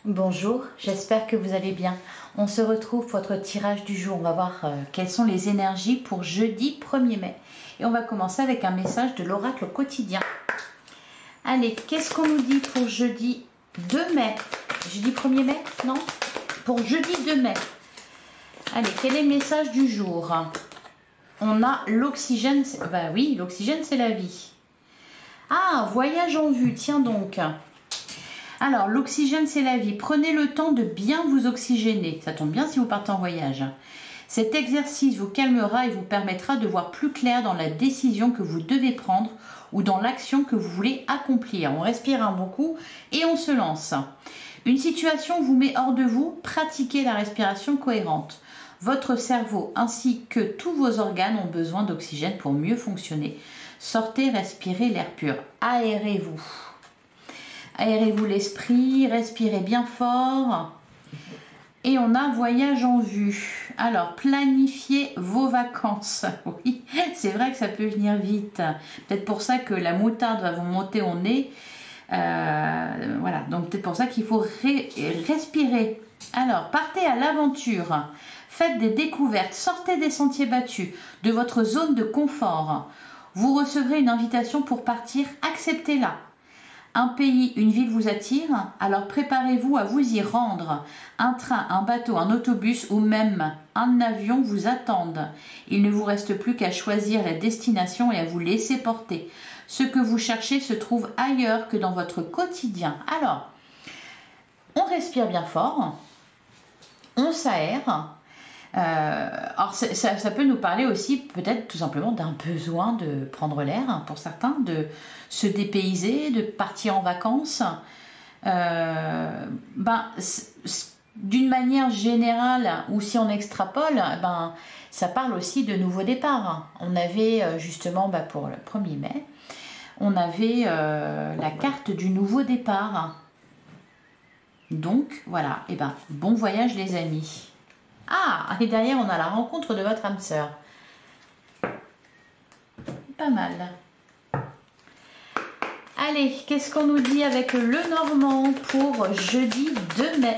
Bonjour, j'espère que vous allez bien. On se retrouve pour votre tirage du jour. On va voir quelles sont les énergies pour jeudi 1er mai. Et on va commencer avec un message de l'oracle quotidien. Allez, qu'est-ce qu'on nous dit pour jeudi 2 mai? Jeudi 1er mai? Non? Pour jeudi 2 mai. Allez, quel est le message du jour? On a l'oxygène. Bah oui, l'oxygène c'est la vie. Ah, voyage en vue, tiens donc. Alors, l'oxygène, c'est la vie. Prenez le temps de bien vous oxygéner. Ça tombe bien si vous partez en voyage. Cet exercice vous calmera et vous permettra de voir plus clair dans la décision que vous devez prendre ou dans l'action que vous voulez accomplir. On respire un bon coup et on se lance. Une situation vous met hors de vous. Pratiquez la respiration cohérente. Votre cerveau ainsi que tous vos organes ont besoin d'oxygène pour mieux fonctionner. Sortez, respirez l'air pur. Aérez-vous. Aérez-vous l'esprit, respirez bien fort. Et on a voyage en vue. Alors, planifiez vos vacances. Oui, c'est vrai que ça peut venir vite. Peut-être pour ça que la moutarde va vous monter au nez. Voilà, donc peut-être pour ça qu'il faut respirer. Alors, partez à l'aventure. Faites des découvertes. Sortez des sentiers battus, de votre zone de confort. Vous recevrez une invitation pour partir. Acceptez-la. Un pays, une ville vous attire, alors préparez-vous à vous y rendre. Un train, un bateau, un autobus ou même un avion vous attendent. Il ne vous reste plus qu'à choisir la destination et à vous laisser porter. Ce que vous cherchez se trouve ailleurs que dans votre quotidien. Alors, on respire bien fort, on s'aère. Alors ça peut nous parler aussi peut-être tout simplement d'un besoin de prendre l'air pour certains, de se dépayser, de partir en vacances. D'une manière générale, ou si on extrapole, ça parle aussi de nouveaux départs. On avait justement pour le 1er mai, on avait la carte du nouveau départ. Donc voilà, bon voyage les amis. Ah, et derrière, on a la rencontre de votre âme sœur. Pas mal. Allez, qu'est-ce qu'on nous dit avec le Normand pour jeudi 2 mai?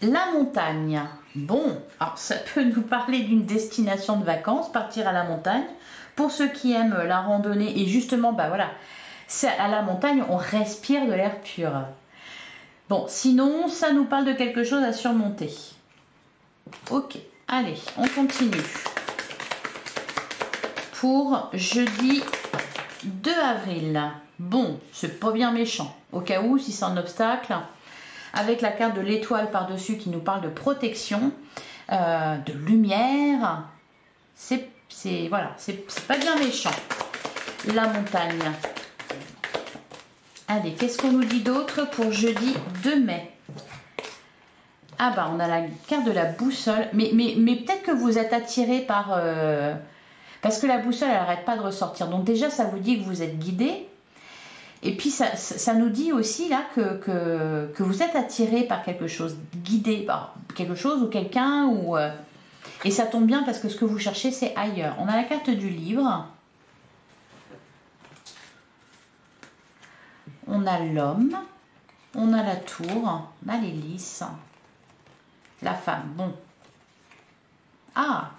La montagne. Bon, alors ça peut nous parler d'une destination de vacances, partir à la montagne. Pour ceux qui aiment la randonnée, et justement, voilà, à la montagne, on respire de l'air pur. Bon, sinon, ça nous parle de quelque chose à surmonter. Ok, allez, on continue. Pour jeudi 2 avril. Bon, c'est pas bien méchant. Au cas où, si c'est un obstacle, avec la carte de l'étoile par-dessus qui nous parle de protection, de lumière, c'est pas bien méchant. La montagne. Allez, qu'est-ce qu'on nous dit d'autre pour jeudi 2 mai? Ah on a la carte de la boussole. Mais peut-être que vous êtes attiré par... parce que la boussole, elle n'arrête pas de ressortir. Donc déjà, ça vous dit que vous êtes guidé. Et puis, ça nous dit aussi là que vous êtes attiré par quelque chose. Guidé par quelque chose ou quelqu'un. Et ça tombe bien parce que ce que vous cherchez, c'est ailleurs. On a la carte du livre. On a l'homme, on a la tour, on a l'hélice, la femme. Bon. Ah.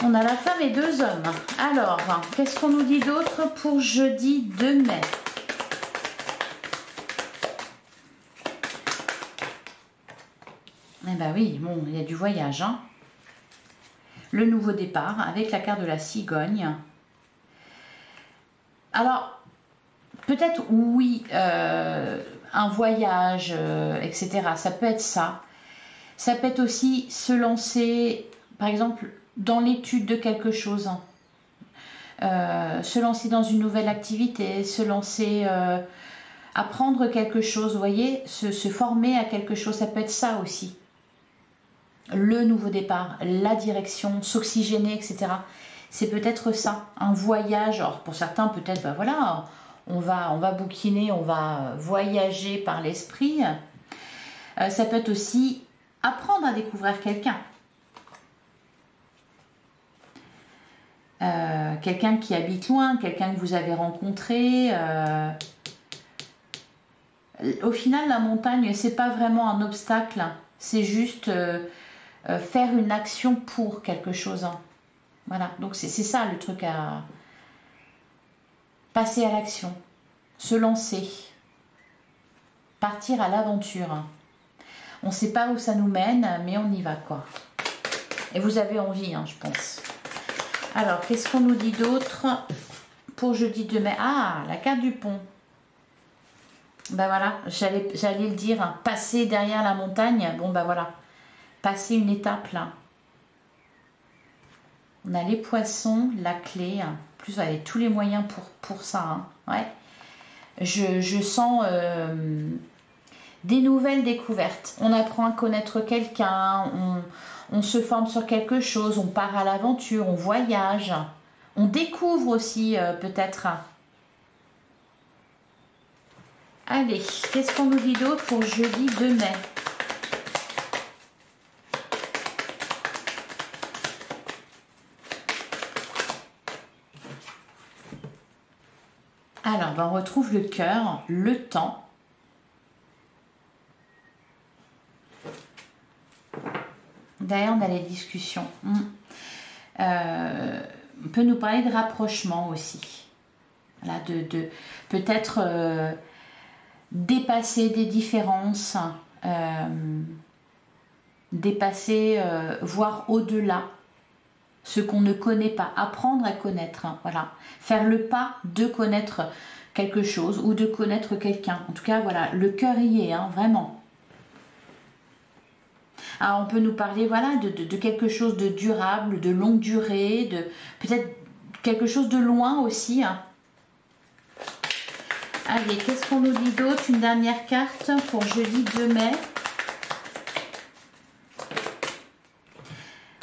On a la femme et 2 hommes. Alors, qu'est-ce qu'on nous dit d'autre pour jeudi 2 mai? Eh ben oui, bon, il y a du voyage. Hein. Le nouveau départ avec la carte de la cigogne. Alors, peut-être oui, un voyage, etc. Ça peut être ça. Ça peut être aussi se lancer, par exemple, dans l'étude de quelque chose. Se lancer dans une nouvelle activité, se lancer, apprendre quelque chose, vous voyez, se former à quelque chose, ça peut être ça aussi. Le nouveau départ, la direction, s'oxygéner, etc. C'est peut-être ça, un voyage. Alors pour certains, peut-être, voilà, on va bouquiner, on va voyager par l'esprit. Ça peut être aussi apprendre à découvrir quelqu'un. quelqu'un qui habite loin, quelqu'un que vous avez rencontré. Au final, la montagne, c'est pas vraiment un obstacle, c'est juste faire une action pour quelque chose. Voilà, donc c'est ça le truc à passer à l'action, se lancer, partir à l'aventure. On ne sait pas où ça nous mène, mais on y va, quoi. Et vous avez envie, hein, je pense. Alors, qu'est-ce qu'on nous dit d'autre pour jeudi 2 mai? Ah, la carte du pont. Ben voilà, j'allais le dire, hein, passer derrière la montagne. Bon, ben voilà, passer une étape, là. On a les poissons, la clé. En plus, vous avez tous les moyens pour ça. Hein. Ouais. Je sens des nouvelles découvertes. On apprend à connaître quelqu'un, on se forme sur quelque chose, on part à l'aventure, on voyage. On découvre aussi peut-être. Allez, qu'est-ce qu'on nous dit d'autre pour jeudi 2 mai? Alors, ben, on retrouve le cœur, le temps. D'ailleurs, on a les discussions. On peut nous parler de rapprochement aussi. Voilà, de peut-être dépasser des différences, dépasser, voir au-delà ce qu'on ne connaît pas, apprendre à connaître, hein, voilà, faire le pas de connaître quelque chose ou de connaître quelqu'un. En tout cas, voilà, le cœur y est, hein, vraiment. Alors, on peut nous parler, voilà, de quelque chose de durable, de longue durée, de peut-être quelque chose de loin aussi. Hein. Allez, qu'est-ce qu'on nous dit d'autre? Une dernière carte pour jeudi 2 mai.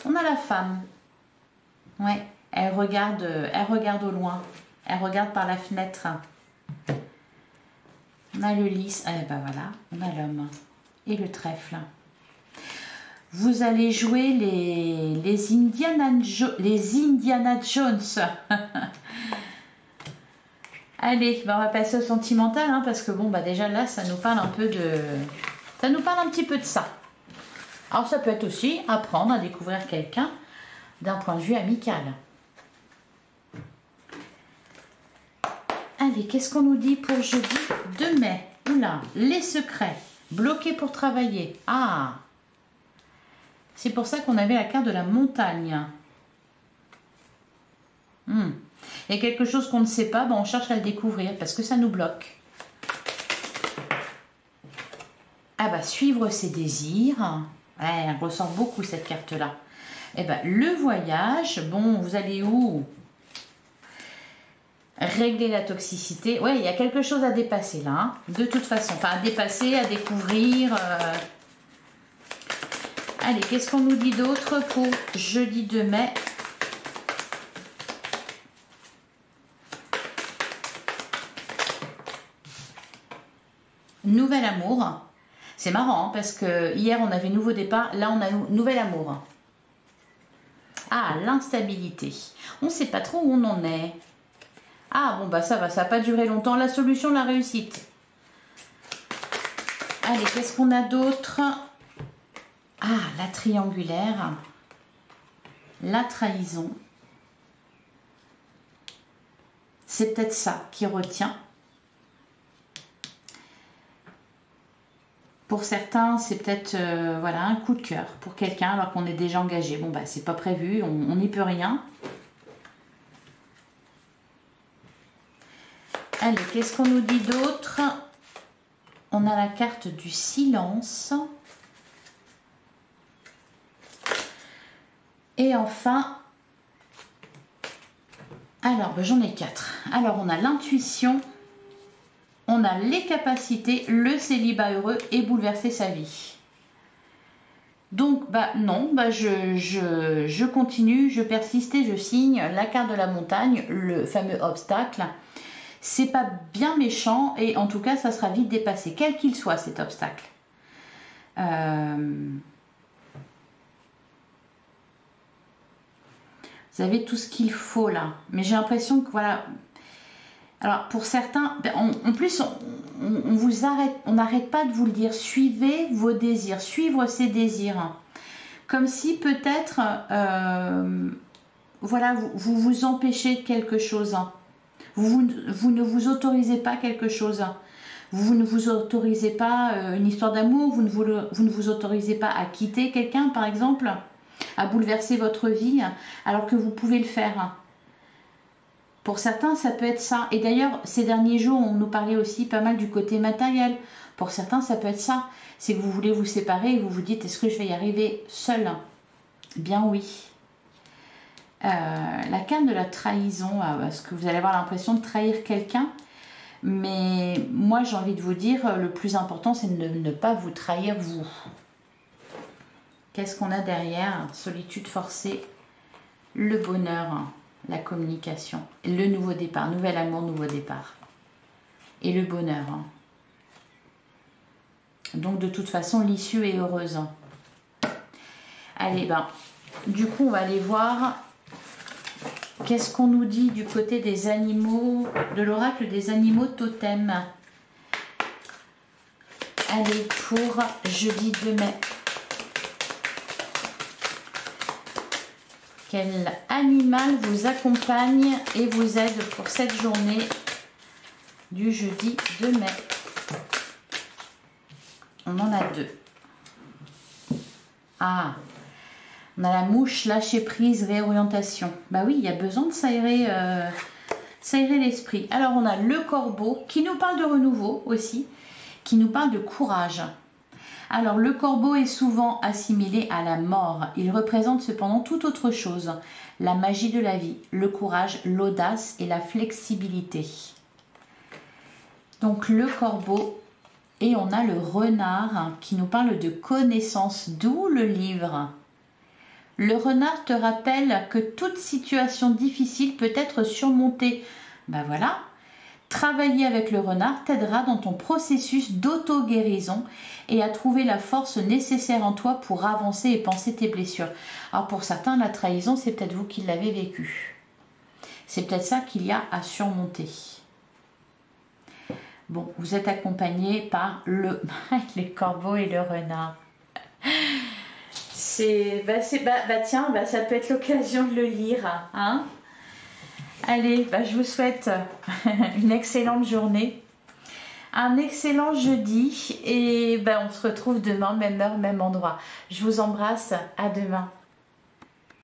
On a la femme. Ouais, elle regarde au loin. Elle regarde par la fenêtre. On a le lys. Eh ben voilà, on a l'homme. Et le trèfle. Vous allez jouer les Indiana Jones. Allez, ben on va passer au sentimental, hein, parce que bon, bah déjà là, ça nous parle un peu de... Ça nous parle un petit peu de ça. Alors ça peut être aussi apprendre à découvrir quelqu'un d'un point de vue amical. Allez, qu'est-ce qu'on nous dit pour jeudi 2 mai? Oula, les secrets. Bloqués pour travailler. Ah, c'est pour ça qu'on avait la carte de la montagne. Il y a quelque chose qu'on ne sait pas, ben on cherche à le découvrir parce que ça nous bloque. Ah bah, suivre ses désirs. Ouais, elle ressort beaucoup cette carte-là. Eh ben, le voyage, bon, vous allez où? Régler la toxicité. Ouais, il y a quelque chose à dépasser là, hein, de toute façon. Enfin, à dépasser, à découvrir. Allez, qu'est-ce qu'on nous dit d'autre pour jeudi 2 mai? Nouvel amour. C'est marrant hein, parce que hier on avait nouveau départ, là on a nouvel amour. Ah, l'instabilité. On ne sait pas trop où on en est. Ah bon bah ça va pas durer longtemps. La solution, la réussite. Allez, qu'est-ce qu'on a d'autre? Ah, la triangulaire. La trahison. C'est peut-être ça qui retient. Pour certains, c'est peut-être voilà, un coup de cœur pour quelqu'un alors qu'on est déjà engagé. Bon, bah, c'est pas prévu, on n'y peut rien. Allez, qu'est-ce qu'on nous dit d'autre? On a la carte du silence. Et enfin, alors, bah, j'en ai 4. Alors, on a l'intuition. On a les capacités, le célibat heureux et bouleverser sa vie. Donc, bah non, bah je continue, je persiste et je signe la carte de la montagne, le fameux obstacle. C'est pas bien méchant et en tout cas, ça sera vite dépassé, quel qu'il soit cet obstacle. Vous avez tout ce qu'il faut là. Mais j'ai l'impression que voilà. Alors pour certains, en plus on vous arrête, on n'arrête pas de vous le dire. Suivez vos désirs, suivre ses désirs. Comme si peut-être, voilà, vous vous empêchez de quelque chose. Vous ne vous autorisez pas quelque chose. Vous ne vous autorisez pas une histoire d'amour. Vous ne vous autorisez pas à quitter quelqu'un, par exemple, à bouleverser votre vie, alors que vous pouvez le faire. Pour certains, ça peut être ça. Et d'ailleurs, ces derniers jours, on nous parlait aussi pas mal du côté matériel. Pour certains, ça peut être ça. C'est que vous voulez vous séparer et vous vous dites, est-ce que je vais y arriver seul? Bien oui. La carte de la trahison, parce que vous allez avoir l'impression de trahir quelqu'un. Mais moi, j'ai envie de vous dire, le plus important, c'est de ne pas vous trahir vous. Qu'est-ce qu'on a derrière? Solitude forcée, le bonheur, la communication, le nouveau départ, nouvel amour, nouveau départ. Et le bonheur. Donc de toute façon, l'issue est heureuse. Allez, ben, du coup, on va aller voir qu'est-ce qu'on nous dit du côté des animaux, de l'oracle des animaux totems. Allez, pour jeudi 2 mai. Quel animal vous accompagne et vous aide pour cette journée du jeudi 2 mai? On en a 2. Ah, on a la mouche, lâcher prise, réorientation. Bah oui, il y a besoin de s'aérer l'esprit. Alors on a le corbeau qui nous parle de renouveau aussi, qui nous parle de courage. Alors le corbeau est souvent assimilé à la mort. Il représente cependant tout autre chose. La magie de la vie, le courage, l'audace et la flexibilité. Donc le corbeau. Et on a le renard qui nous parle de connaissance, d'où le livre. Le renard te rappelle que toute situation difficile peut être surmontée. Ben voilà, travailler avec le renard t'aidera dans ton processus d'auto-guérison et à trouver la force nécessaire en toi pour avancer et penser tes blessures. Alors pour certains, la trahison, c'est peut-être vous qui l'avez vécu. C'est peut-être ça qu'il y a à surmonter. Bon, vous êtes accompagné par les corbeaux et le renard. Tiens, ça peut être l'occasion de le lire. Hein? Allez, je vous souhaite une excellente journée. Un excellent jeudi. Et on se retrouve demain, même heure, même endroit. Je vous embrasse. À demain.